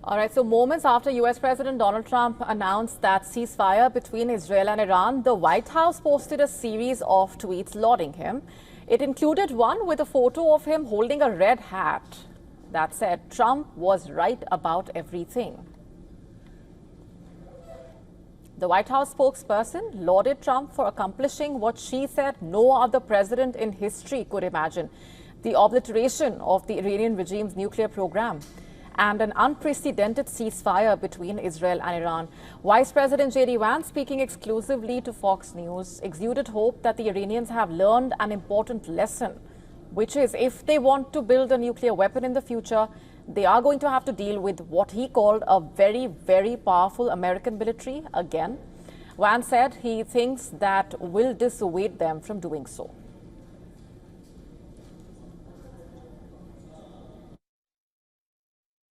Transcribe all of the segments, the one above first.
All right, so moments after US President Donald Trump announced that ceasefire between Israel and Iran, the White House posted a series of tweets lauding him. It included one with a photo of him holding a red hat that said Trump was right about everything. The White House spokesperson lauded Trump for accomplishing what she said no other president in history could imagine: the obliteration of the Iranian regime's nuclear program and an unprecedented ceasefire between Israel and Iran. Vice President J.D. Vance, speaking exclusively to Fox News, exuded hope that the Iranians have learned an important lesson, which is if they want to build a nuclear weapon in the future, they are going to have to deal with what he called a very, very powerful American military again. Vance said he thinks that will dissuade them from doing so.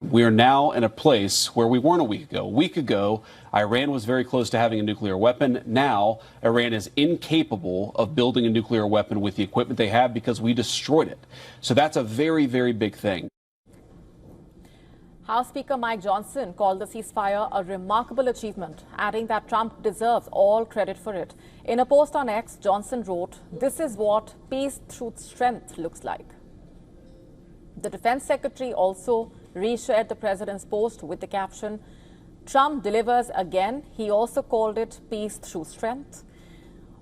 We are now in a place where we weren't a week ago. A week ago, Iran was very close to having a nuclear weapon. Now, Iran is incapable of building a nuclear weapon with the equipment they have because we destroyed it. So that's a very, very big thing. House Speaker Mike Johnson called the ceasefire a remarkable achievement, adding that Trump deserves all credit for it. In a post on X, Johnson wrote, "This is what peace through strength looks like." The Defense Secretary also reshared the president's post with the caption, "Trump delivers again." He also called it peace through strength.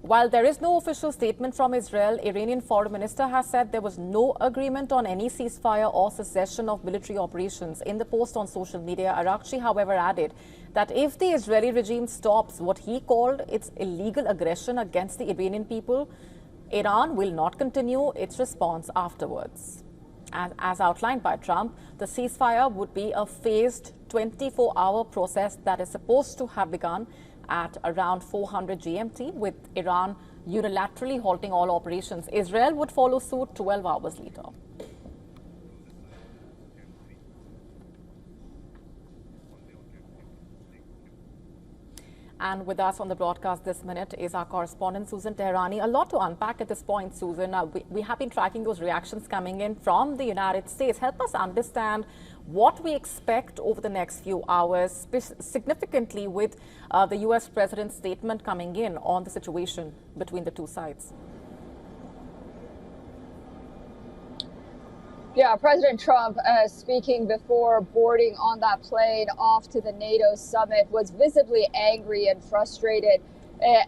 While there is no official statement from Israel, Iranian foreign minister has said there was no agreement on any ceasefire or cessation of military operations. In the post on social media, Arakchi, however, added that if the Israeli regime stops what he called its illegal aggression against the Iranian people, Iran will not continue its response afterwards. As outlined by Trump, the ceasefire would be a phased 24-hour process that is supposed to have begun at around 400 GMT, with Iran unilaterally halting all operations. Israel would follow suit 12 hours later. And with us on the broadcast this minute is our correspondent, Susan Teherani. A lot to unpack at this point, Susan. We have been tracking those reactions coming in from the United States. Help us understand what we expect over the next few hours, significantly with the U.S. President's statement coming in on the situation between the two sides. Yeah, President Trump, speaking before boarding on that plane off to the NATO summit, was visibly angry and frustrated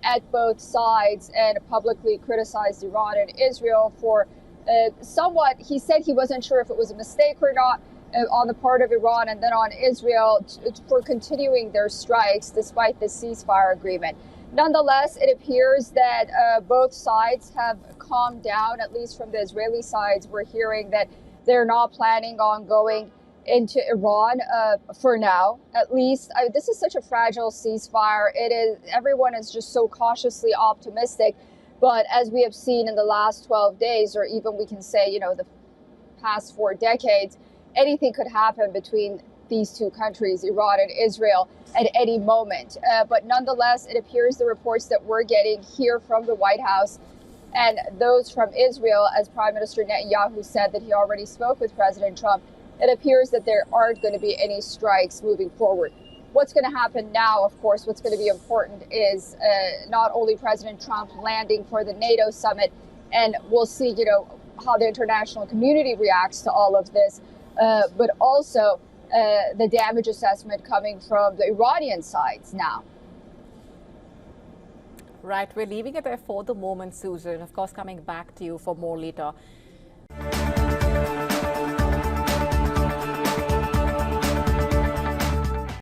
at both sides and publicly criticized Iran and Israel for somewhat, he said he wasn't sure if it was a mistake or not on the part of Iran and then on Israel for continuing their strikes despite the ceasefire agreement. Nonetheless, it appears that both sides have calmed down, at least from the Israeli sides. We're hearing that they're not planning on going into Iran for now, at least. This is such a fragile ceasefire. Everyone is just so cautiously optimistic. But as we have seen in the last 12 days, or even we can say, the past 4 decades, anything could happen between these two countries, Iran and Israel, at any moment. But nonetheless, it appears the reports that we're getting here from the White House and those from Israel, as Prime Minister Netanyahu said that he already spoke with President Trump, it appears that there aren't going to be any strikes moving forward. What's going to happen now, of course, what's going to be important is not only President Trump landing for the NATO summit, and we'll see, how the international community reacts to all of this, but also the damage assessment coming from the Iranian sides now. Right, we're leaving it there for the moment, Susan. Of course, coming back to you for more later.